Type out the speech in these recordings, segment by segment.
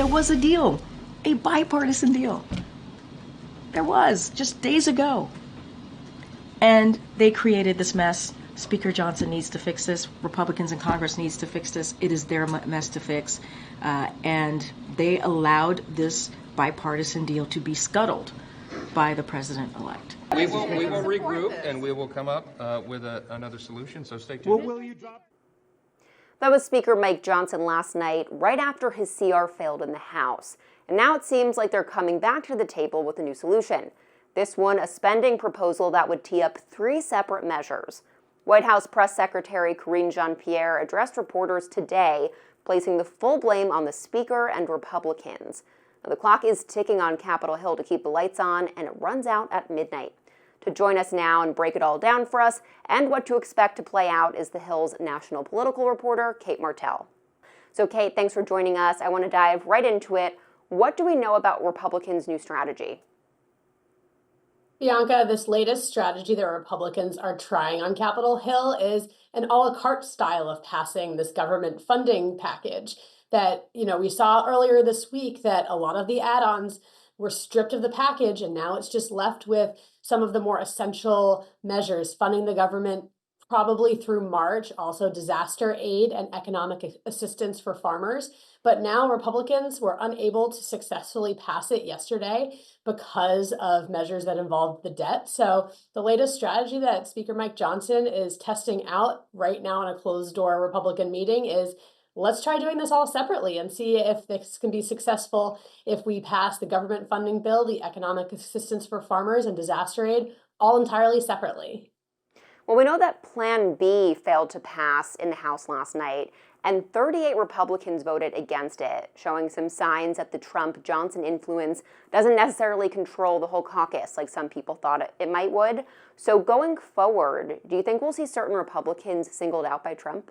there was a deal, a bipartisan deal. There was, just days ago. And they created this mess. Speaker Johnson needs to fix this. Republicans in Congress needs to fix this. It is their mess to fix. And they allowed this bipartisan deal to be scuttled by the president-elect. We will regroup and we will come up with another solution, so stay tuned. Will you drop? That was Speaker Mike Johnson last night, right after his CR failed in the House. And now it seems like they're coming back to the table with a new solution. This one, a spending proposal that would tee up 3 separate measures. White House Press Secretary Karine Jean-Pierre addressed reporters today, placing the full blame on the Speaker and Republicans. Now, the clock is ticking on Capitol Hill to keep the lights on, and it runs out at midnight. To join us now and break it all down for us and what to expect to play out is the Hill's national political reporter, Cate Martel. So, Cate, thanks for joining us. I want to dive right into it. What do we know about Republicans' new strategy? Bianca, this latest strategy that Republicans are trying on Capitol Hill is an a la carte style of passing this government funding package that, we saw earlier this week that a lot of the add-ons were stripped of the package, and now it's just left with some of the more essential measures, funding the government probably through March, also disaster aid and economic assistance for farmers. But now Republicans were unable to successfully pass it yesterday because of measures that involved the debt. So the latest strategy that Speaker Mike Johnson is testing out right now in a closed-door Republican meeting is, let's try doing this all separately and see if this can be successful if we pass the government funding bill, the economic assistance for farmers, and disaster aid all entirely separately. Well, we know that Plan B failed to pass in the House last night, and 38 Republicans voted against it, showing some signs that the Trump-Johnson influence doesn't necessarily control the whole caucus like some people thought it might would. So going forward, do you think we'll see certain Republicans singled out by Trump?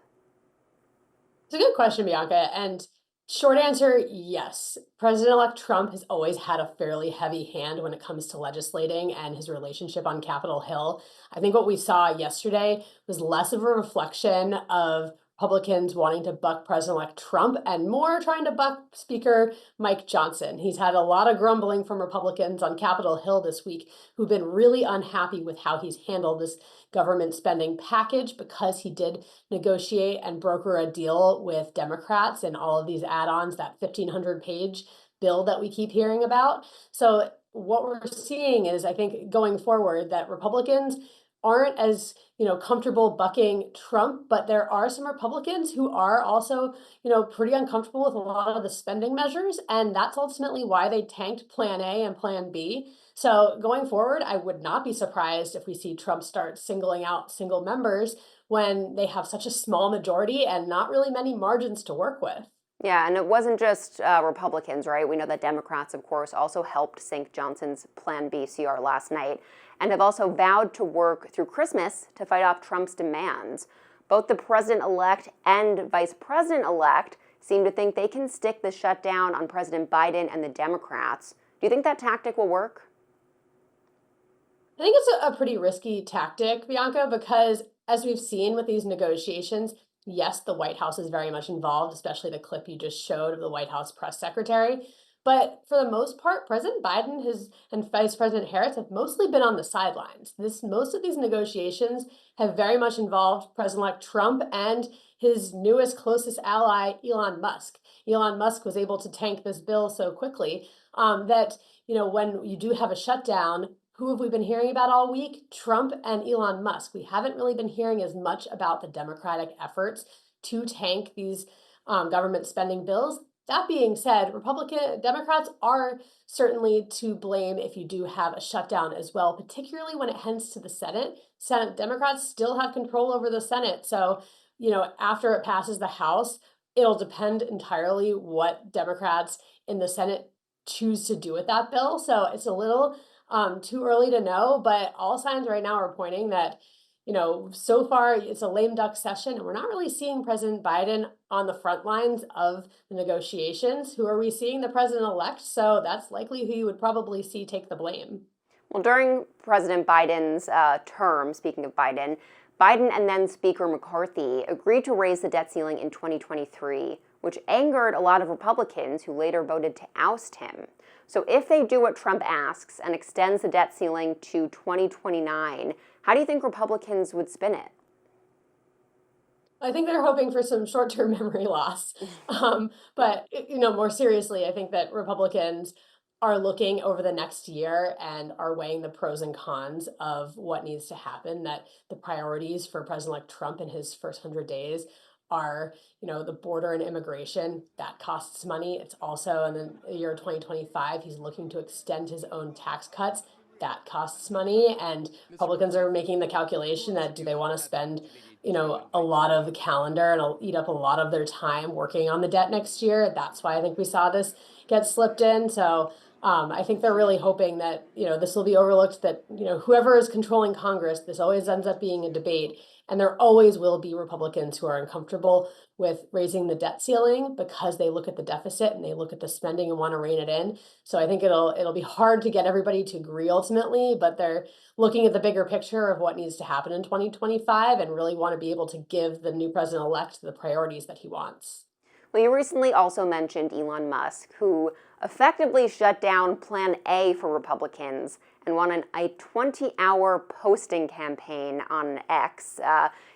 It's a good question, Bianca, and short answer, yes. President-elect Trump has always had a fairly heavy hand when it comes to legislating and his relationship on Capitol Hill. I think what we saw yesterday was less of a reflection of Republicans wanting to buck President-elect Trump and more trying to buck Speaker Mike Johnson. He's had a lot of grumbling from Republicans on Capitol Hill this week who've been really unhappy with how he's handled this government spending package because he did negotiate and broker a deal with Democrats and all of these add-ons, that 1,500-page bill that we keep hearing about. So what we're seeing is, I think, going forward, that Republicans aren't as comfortable bucking Trump, but there are some Republicans who are also pretty uncomfortable with a lot of the spending measures, and that's ultimately why they tanked Plan A and Plan B. So going forward, I would not be surprised if we see Trump start singling out single members when they have such a small majority and not really many margins to work with. Yeah, and it wasn't just Republicans, right? We know that Democrats, of course, also helped sink Johnson's Plan B CR last night and have also vowed to work through Christmas to fight off Trump's demands. Both the president-elect and vice president-elect seem to think they can stick the shutdown on President Biden and the Democrats. Do you think that tactic will work? I think it's a pretty risky tactic, Bianca, because as we've seen with these negotiations, yes, the White House is very much involved, especially the clip you just showed of the White House press secretary. But for the most part, President Biden and Vice President Harris have mostly been on the sidelines. Most of these negotiations have very much involved President-elect Trump and his newest, closest ally, Elon Musk. Elon Musk was able to tank this bill so quickly that, when you do have a shutdown, who have we been hearing about all week? Trump and Elon Musk. We haven't really been hearing as much about the Democratic efforts to tank these government spending bills. That being said, Democrats are certainly to blame if you do have a shutdown as well, particularly when it heads to the Senate. Democrats still have control over the Senate. So, after it passes the House, it'll depend entirely what Democrats in the Senate choose to do with that bill. So it's a little too early to know, but all signs right now are pointing that so far it's a lame duck session, and we're not really seeing President Biden on the front lines of the negotiations. Who are we seeing? The president-elect. So that's likely who you would probably see take the blame. Well, during President Biden's term, speaking of Biden and then Speaker McCarthy agreed to raise the debt ceiling in 2023, which angered a lot of Republicans who later voted to oust him. So if they do what Trump asks and extends the debt ceiling to 2029, how do you think Republicans would spin it? I think they're hoping for some short-term memory loss. But more seriously, I think that Republicans are looking over the next year and are weighing the pros and cons of what needs to happen, that the priorities for President-elect Trump in his first 100 days are, the border and immigration. That costs money. It's also in the year 2025, he's looking to extend his own tax cuts. That costs money. And Republicans are making the calculation that do they want to spend a lot of the calendar and eat up a lot of their time working on the debt next year. That's why I think we saw this get slipped in. So I think they're really hoping that, this will be overlooked, that, whoever is controlling Congress, this always ends up being a debate. And there always will be Republicans who are uncomfortable with raising the debt ceiling because they look at the deficit and they look at the spending and want to rein it in. So I think it'll be hard to get everybody to agree ultimately, but they're looking at the bigger picture of what needs to happen in 2025 and really want to be able to give the new president-elect the priorities that he wants. Well, you recently also mentioned Elon Musk, who effectively shut down Plan A for Republicans and won a 20-hour posting campaign on X.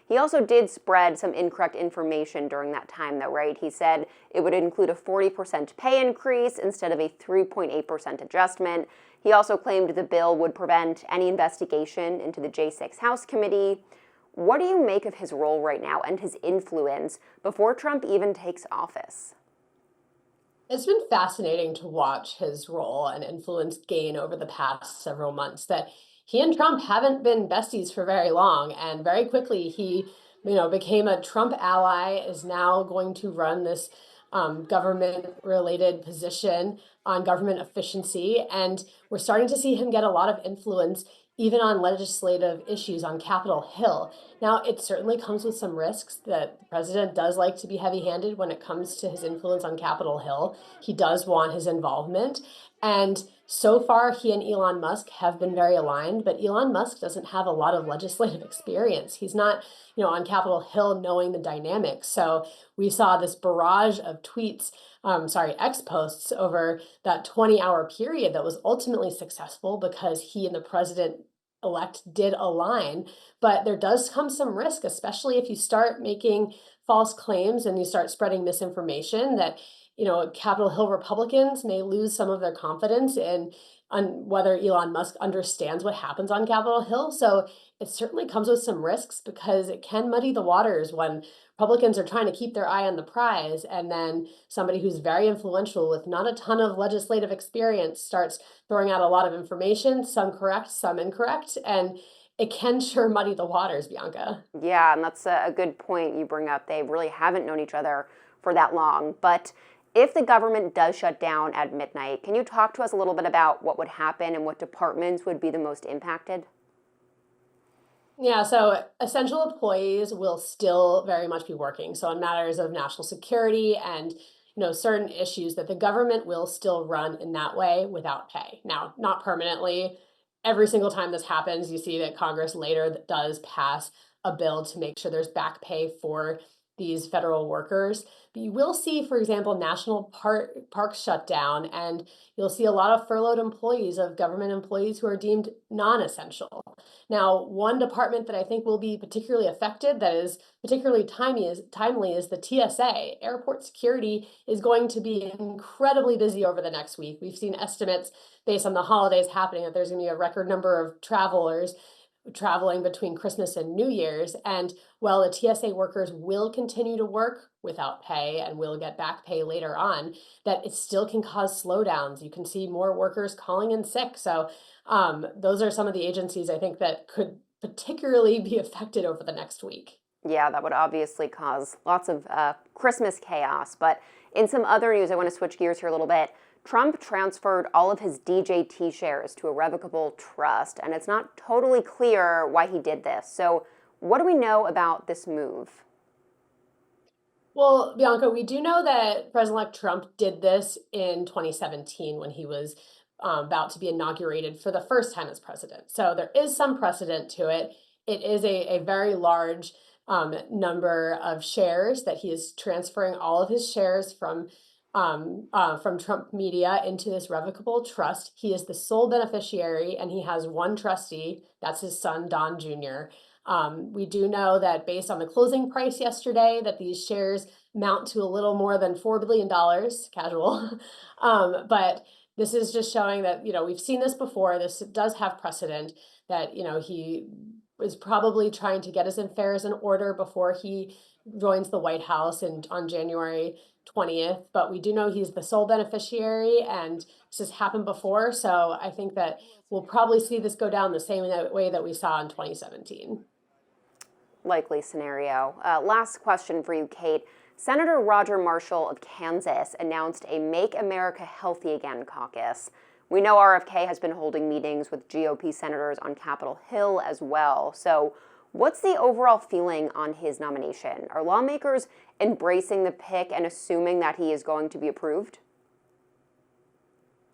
He also did spread some incorrect information during that time, though, right? He said it would include a 40% pay increase instead of a 3.8% adjustment. He also claimed the bill would prevent any investigation into the J6 House Committee. What do you make of his role right now and his influence before Trump even takes office? It's been fascinating to watch his role and influence gain over the past several months, that he and Trump haven't been besties for very long. And very quickly, he, became a Trump ally, is now going to run this government-related position on government efficiency. And we're starting to see him get a lot of influence even on legislative issues on Capitol Hill. Now, it certainly comes with some risks. That the president does like to be heavy-handed when it comes to his influence on Capitol Hill. He does want his involvement. And so far, he and Elon Musk have been very aligned, but Elon Musk doesn't have a lot of legislative experience. He's not, on Capitol Hill knowing the dynamics. So we saw this barrage of tweets, X posts over that 20-hour period that was ultimately successful because he and the president-elect did align. But there does come some risk, especially if you start making false claims and you start spreading misinformation, that Capitol Hill Republicans may lose some of their confidence in on whether Elon Musk understands what happens on Capitol Hill. So it certainly comes with some risks because it can muddy the waters when Republicans are trying to keep their eye on the prize, and then somebody who's very influential with not a ton of legislative experience starts throwing out a lot of information, some correct, some incorrect, and it can sure muddy the waters, Bianca. Yeah, and that's a good point you bring up. They really haven't known each other for that long. But if the government does shut down at midnight, can you talk to us a little bit about what would happen and what departments would be the most impacted? Yeah, so essential employees will still very much be working. So on matters of national security and certain issues, that the government will still run in that way without pay. Now, not permanently. Every single time this happens, you see that Congress later does pass a bill to make sure there's back pay for these federal workers. But you will see, for example, national parks shut down, and you'll see a lot of furloughed employees, of government employees who are deemed non-essential. Now, one department that I think will be particularly affected, that is particularly timely, is the TSA. Airport security is going to be incredibly busy over the next week. We've seen estimates based on the holidays happening that there's going to be a record number of travelers traveling between Christmas and New Year's. And while the TSA workers will continue to work without pay and will get back pay later on, that it still can cause slowdowns. You can see more workers calling in sick. So those are some of the agencies I think that could particularly be affected over the next week. Yeah, that would obviously cause lots of Christmas chaos. But in some other news, I want to switch gears here a little bit. Trump transferred all of his DJT shares to a revocable trust, and it's not totally clear why he did this. So what do we know about this move? Well, Bianca, we do know that President-elect Trump did this in 2017 when he was about to be inaugurated for the first time as president. So there is some precedent to it. It is a very large number of shares, that he is transferring all of his shares from Trump Media into this revocable trust. He is the sole beneficiary, and he has one trustee. That's his son, Don Jr. We do know that based on the closing price yesterday, that these shares amount to a little more than $4 billion, casual. But this is just showing that, we've seen this before. This does have precedent, that, he is probably trying to get his affairs in order before he joins the White House on January 20th. But we do know he's the sole beneficiary, and this has happened before. So I think that we'll probably see this go down the same way that we saw in 2017. Likely scenario. Last question for you, Kate. Senator Roger Marshall of Kansas announced a Make America Healthy Again caucus. We know RFK has been holding meetings with GOP senators on Capitol Hill as well. So what's the overall feeling on his nomination? Are lawmakers embracing the pick and assuming that he is going to be approved?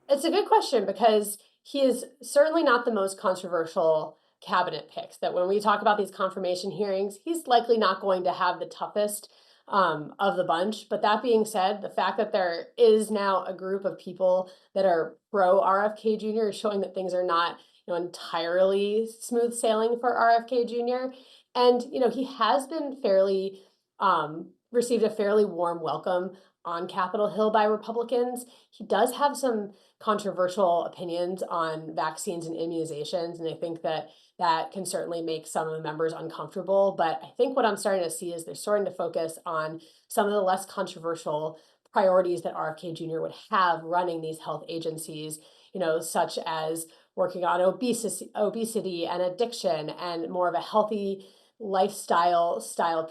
It's a good question, because he is certainly not the most controversial cabinet picks. That when we talk about these confirmation hearings, he's likely not going to have the toughest of the bunch. But that being said, the fact that there is now a group of people that are pro RFK Jr. is showing that things are not, entirely smooth sailing for RFK Jr. And, he has been received a fairly warm welcome on Capitol Hill by Republicans. He does have some controversial opinions on vaccines and immunizations, and I think that can certainly make some of the members uncomfortable. But I think what I'm starting to see is they're starting to focus on some of the less controversial priorities that RFK Jr. would have running these health agencies, such as working on obesity and addiction and more of a healthy lifestyle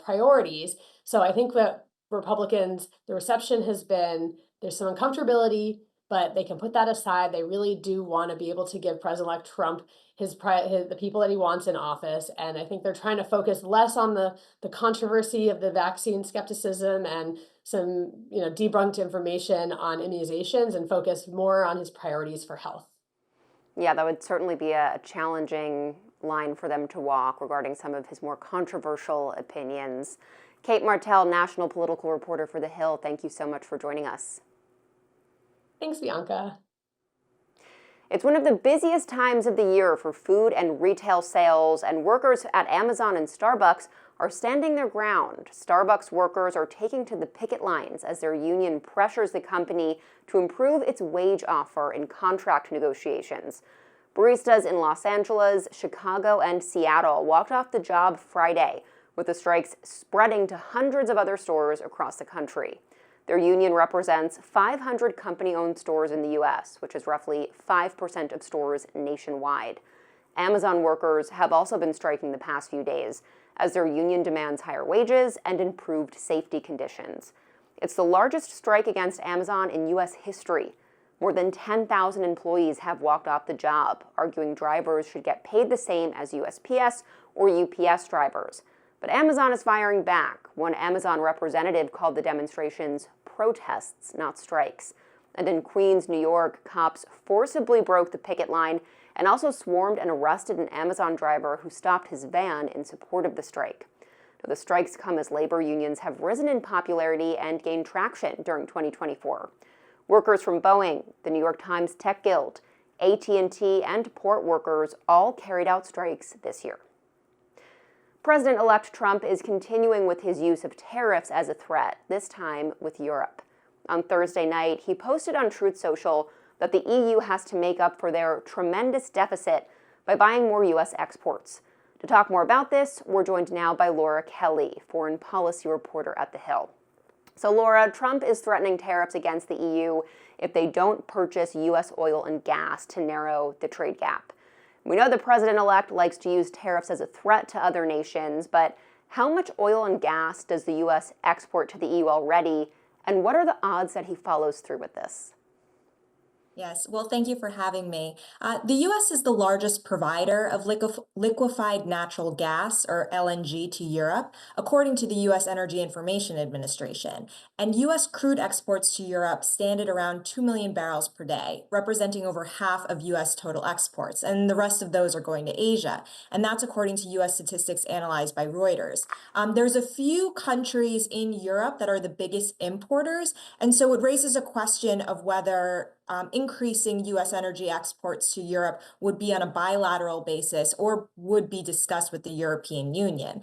priorities. So I think that Republicans, the reception has been, there's some uncomfortability, but they can put that aside. They really do want to be able to give President-elect Trump the people that he wants in office. And I think they're trying to focus less on the controversy of the vaccine skepticism and some, debunked information on immunizations, and focus more on his priorities for health. Yeah, that would certainly be a challenging line for them to walk regarding some of his more controversial opinions. Cate Martel, national political reporter for The Hill, thank you so much for joining us. Thanks, Bianca. It's one of the busiest times of the year for food and retail sales, and workers at Amazon and Starbucks are standing their ground. Starbucks workers are taking to the picket lines as their union pressures the company to improve its wage offer in contract negotiations. Baristas in Los Angeles, Chicago, and Seattle walked off the job Friday, with the strikes spreading to hundreds of other stores across the country. Their union represents 500 company-owned stores in the U.S., which is roughly 5% of stores nationwide. Amazon workers have also been striking the past few days as their union demands higher wages and improved safety conditions. It's the largest strike against Amazon in U.S. history. More than 10,000 employees have walked off the job, arguing drivers should get paid the same as USPS or UPS drivers. But Amazon is firing back. One Amazon representative called the demonstrations protests, not strikes. And in Queens, New York, cops forcibly broke the picket line and also swarmed and arrested an Amazon driver who stopped his van in support of the strike. Now, the strikes come as labor unions have risen in popularity and gained traction during 2024. Workers from Boeing, the New York Times Tech Guild, AT&T, and port workers all carried out strikes this year. President-elect Trump is continuing with his use of tariffs as a threat, this time with Europe. On Thursday night, he posted on Truth Social that the EU has to make up for their tremendous deficit by buying more U.S. exports. To talk more about this, we're joined now by Laura Kelly, foreign policy reporter at The Hill. So Laura, Trump is threatening tariffs against the EU if they don't purchase U.S. oil and gas to narrow the trade gap. We know the president-elect likes to use tariffs as a threat to other nations, but how much oil and gas does the U.S. export to the EU already, and what are the odds that he follows through with this? Yes, well, thank you for having me. The U.S. is the largest provider of liquefied natural gas, or LNG, to Europe, according to the U.S. Energy Information Administration. And U.S. crude exports to Europe stand at around 2 million barrels per day, representing over half of U.S. total exports. And the rest of those are going to Asia. And that's according to U.S. statistics analyzed by Reuters. There's a few countries in Europe that are the biggest importers. And so it raises a question of whether increasing U.S. energy exports to Europe would be on a bilateral basis or would be discussed with the European Union.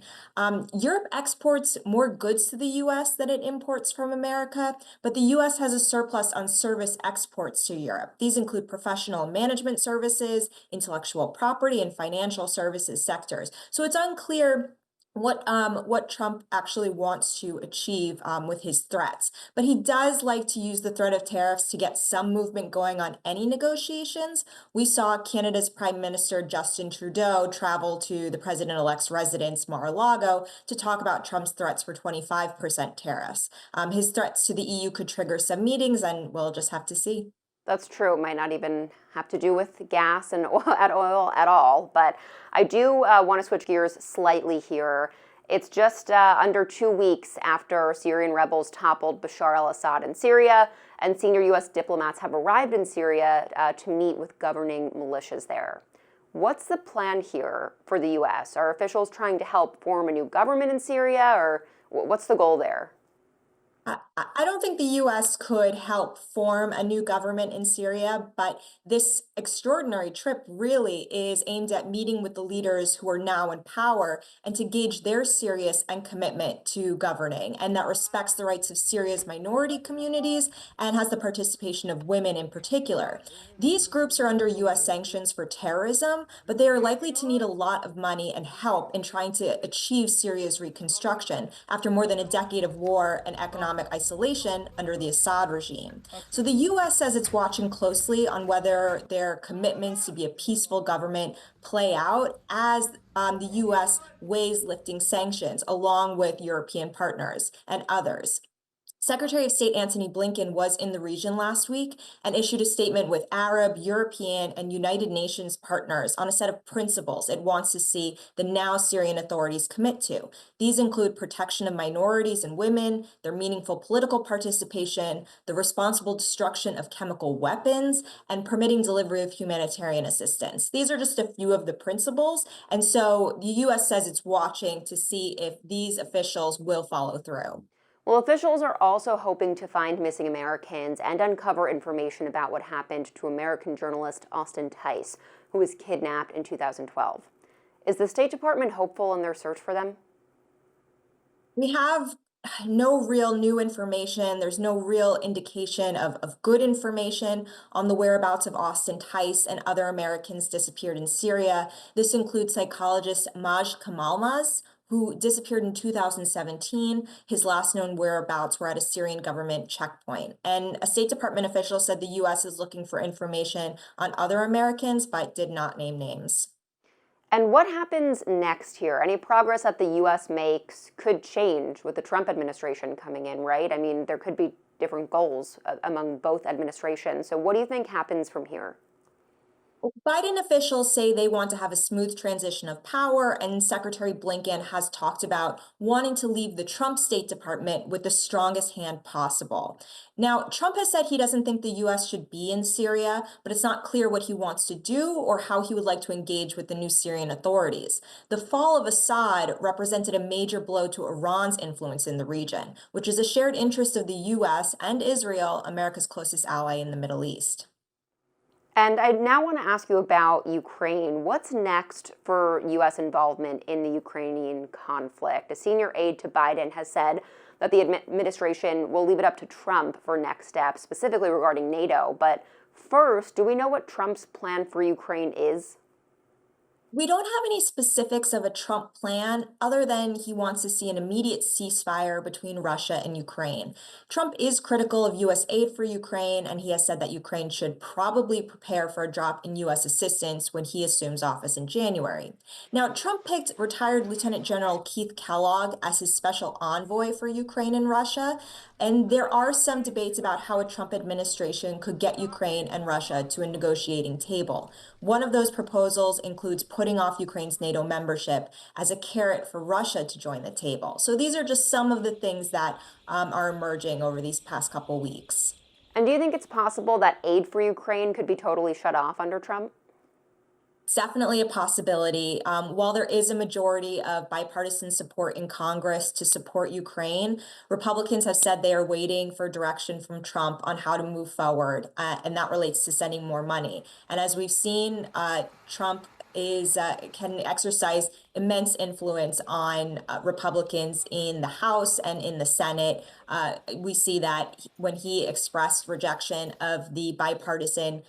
Europe exports more goods to the U.S. than it imports from America, but the U.S. has a surplus on service exports to Europe. These include professional management services, intellectual property, and financial services sectors. So it's unclear what Trump actually wants to achieve with his threats. But he does like to use the threat of tariffs to get some movement going on any negotiations. We saw Canada's Prime Minister Justin Trudeau travel to the president-elect's residence, Mar-a-Lago, to talk about Trump's threats for 25% tariffs. His threats to the EU could trigger some meetings, and we'll just have to see. That's true. It might not even have to do with gas and oil at all. But I do want to switch gears slightly here. It's just under 2 weeks after Syrian rebels toppled Bashar al-Assad in Syria, and senior U.S. diplomats have arrived in Syria to meet with governing militias there. What's the plan here for the U.S.? Are officials trying to help form a new government in Syria, or what's the goal there? I don't think the U.S. could help form a new government in Syria, but this extraordinary trip really is aimed at meeting with the leaders who are now in power and to gauge their seriousness and commitment to governing, and that respects the rights of Syria's minority communities and has the participation of women in particular. These groups are under U.S. sanctions for terrorism, but they are likely to need a lot of money and help in trying to achieve Syria's reconstruction after more than a decade of war and economic isolation under the Assad regime. So the U.S. says it's watching closely on whether their commitments to be a peaceful government play out as the U.S. weighs lifting sanctions along with European partners and others. Secretary of State Antony Blinken was in the region last week and issued a statement with Arab, European, and United Nations partners on a set of principles it wants to see the now Syrian authorities commit to. These include protection of minorities and women, their meaningful political participation, the responsible destruction of chemical weapons, and permitting delivery of humanitarian assistance. These are just a few of the principles, and so the U.S. says it's watching to see if these officials will follow through. Well, officials are also hoping to find missing Americans and uncover information about what happened to American journalist Austin Tice, who was kidnapped in 2012. Is the State Department hopeful in their search for them? We have no real new information. There's no real indication of good information on the whereabouts of Austin Tice and other Americans disappeared in Syria. This includes psychologist Maj Kamalmaz, who disappeared in 2017. His last known whereabouts were at a Syrian government checkpoint. And a State Department official said the U.S. is looking for information on other Americans, but did not name names. And what happens next here? Any progress that the U.S. makes could change with the Trump administration coming in, right? I mean, there could be different goals among both administrations. So what do you think happens from here? Biden officials say they want to have a smooth transition of power, and Secretary Blinken has talked about wanting to leave the Trump State Department with the strongest hand possible. Now, Trump has said he doesn't think the U.S. should be in Syria, but it's not clear what he wants to do or how he would like to engage with the new Syrian authorities. The fall of Assad represented a major blow to Iran's influence in the region, which is a shared interest of the U.S. and Israel, America's closest ally in the Middle East. And I now want to ask you about Ukraine. What's next for U.S. involvement in the Ukrainian conflict? A senior aide to Biden has said that the administration will leave it up to Trump for next steps, specifically regarding NATO. But first, do we know what Trump's plan for Ukraine is? We don't have any specifics of a Trump plan other than he wants to see an immediate ceasefire between Russia and Ukraine. Trump is critical of U.S. aid for Ukraine, and he has said that Ukraine should probably prepare for a drop in U.S. assistance when he assumes office in January. Now, Trump picked retired Lieutenant General Keith Kellogg as his special envoy for Ukraine and Russia, and there are some debates about how a Trump administration could get Ukraine and Russia to a negotiating table. One of those proposals includes putting off Ukraine's NATO membership as a carrot for Russia to join the table. So these are just some of the things that are emerging over these past couple weeks. And do you think it's possible that aid for Ukraine could be totally shut off under Trump? It's definitely a possibility. While there is a majority of bipartisan support in Congress to support Ukraine, Republicans have said they are waiting for direction from Trump on how to move forward, and that relates to sending more money. And as we've seen, Trump can exercise immense influence on Republicans in the House and in the Senate. We see that when he expressed rejection of the bipartisan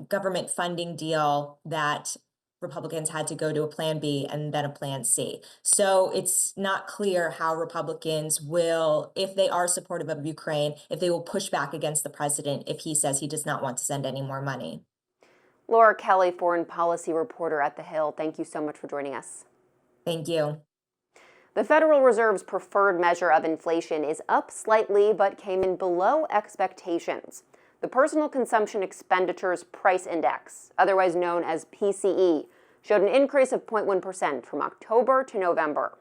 government funding deal, that Republicans had to go to a plan B and then a plan C. So it's not clear how Republicans will, if they are supportive of Ukraine, if they will push back against the president if he says he does not want to send any more money. Laura Kelly, foreign policy reporter at The Hill, thank you so much for joining us. Thank you. The Federal Reserve's preferred measure of inflation is up slightly but came in below expectations. The Personal Consumption Expenditures Price Index, otherwise known as PCE, showed an increase of 0.1% from October to November,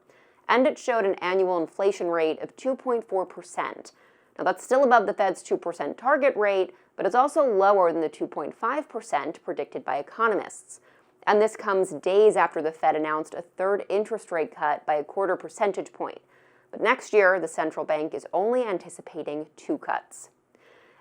and it showed an annual inflation rate of 2.4%. Now, that's still above the Fed's 2% target rate, but it's also lower than the 2.5% predicted by economists. And this comes days after the Fed announced a third interest rate cut by 0.25 percentage point. But next year, the central bank is only anticipating 2 cuts.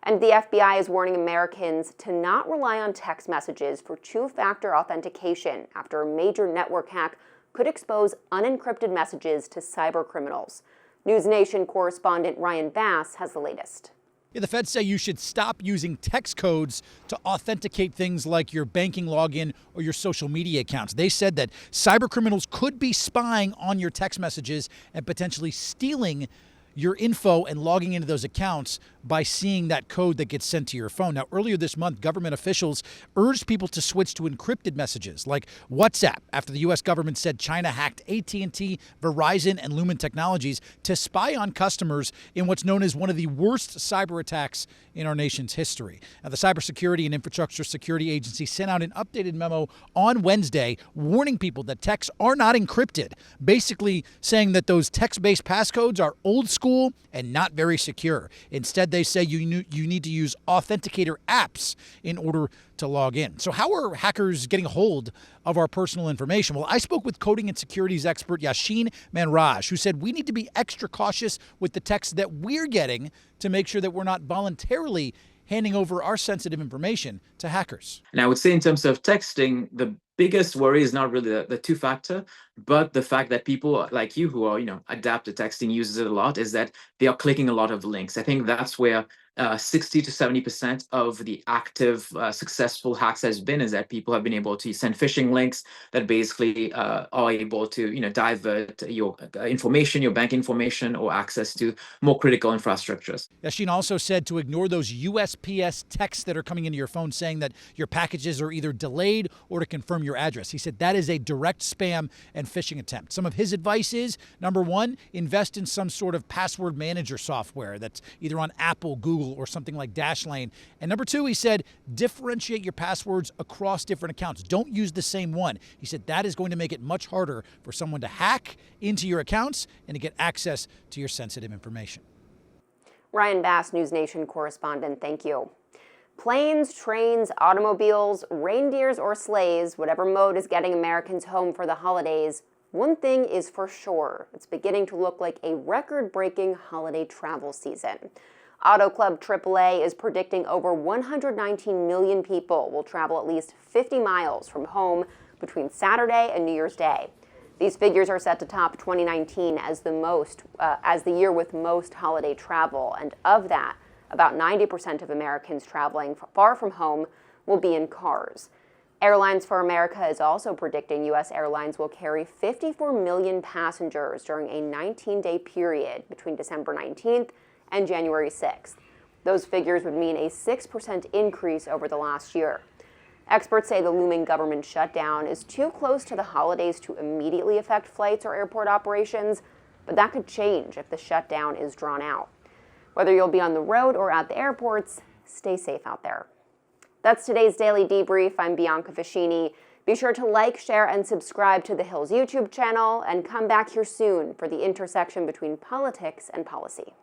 And the FBI is warning Americans to not rely on text messages for two-factor authentication after a major network hack could expose unencrypted messages to cybercriminals. News Nation correspondent Ryan Bass has the latest. Yeah, the feds say you should stop using text codes to authenticate things like your banking login or your social media accounts. They said that cybercriminals could be spying on your text messages and potentially stealing your info and logging into those accounts by seeing that code that gets sent to your phone. Now, earlier this month, government officials urged people to switch to encrypted messages like WhatsApp after the U.S. government said China hacked AT&T, Verizon, and Lumen Technologies to spy on customers in what's known as one of the worst cyber attacks in our nation's history. Now, the Cybersecurity and Infrastructure Security Agency sent out an updated memo on Wednesday warning people that texts are not encrypted, basically saying that those text-based passcodes are old school and not very secure. Instead, they say you need to use authenticator apps in order to log in. So how are hackers getting a hold of our personal information? Well, I spoke with coding and securities expert Yashin Manraj, who said we need to be extra cautious with the texts that we're getting to make sure that we're not voluntarily handing over our sensitive information to hackers. And I would say in terms of texting, the biggest worry is not really the two-factor, but the fact that people like you who are, adapt to texting, uses it a lot, is that they are clicking a lot of links. I think that's where 60 to 70% of the active successful hacks has been, is that people have been able to send phishing links that basically are able to divert your information, your bank information, or access to more critical infrastructures. Yashin also said to ignore those USPS texts that are coming into your phone saying that your packages are either delayed or to confirm your address. He said that is a direct spam and phishing attempt. Some of his advice is, number one, invest in some sort of password manager software that's either on Apple, Google, or something like Dashlane. And number two, he said, differentiate your passwords across different accounts. Don't use the same one. He said that is going to make it much harder for someone to hack into your accounts and to get access to your sensitive information. Ryan Bass, News Nation correspondent, thank you. Planes, trains, automobiles, reindeers, or sleighs, whatever mode is getting Americans home for the holidays, one thing is for sure, it's beginning to look like a record-breaking holiday travel season. Auto Club AAA is predicting over 119 million people will travel at least 50 miles from home between Saturday and New Year's Day. These figures are set to top 2019 as the year with most holiday travel, and of that, about 90% of Americans traveling far from home will be in cars. Airlines for America is also predicting U.S. airlines will carry 54 million passengers during a 19-day period between December 19th and January 6th. Those figures would mean a 6% increase over the last year. Experts say the looming government shutdown is too close to the holidays to immediately affect flights or airport operations, but that could change if the shutdown is drawn out. Whether you'll be on the road or at the airports, stay safe out there. That's today's Daily Debrief. I'm Bianca Facchinei. Be sure to like, share, and subscribe to The Hill's YouTube channel, and come back here soon for the intersection between politics and policy.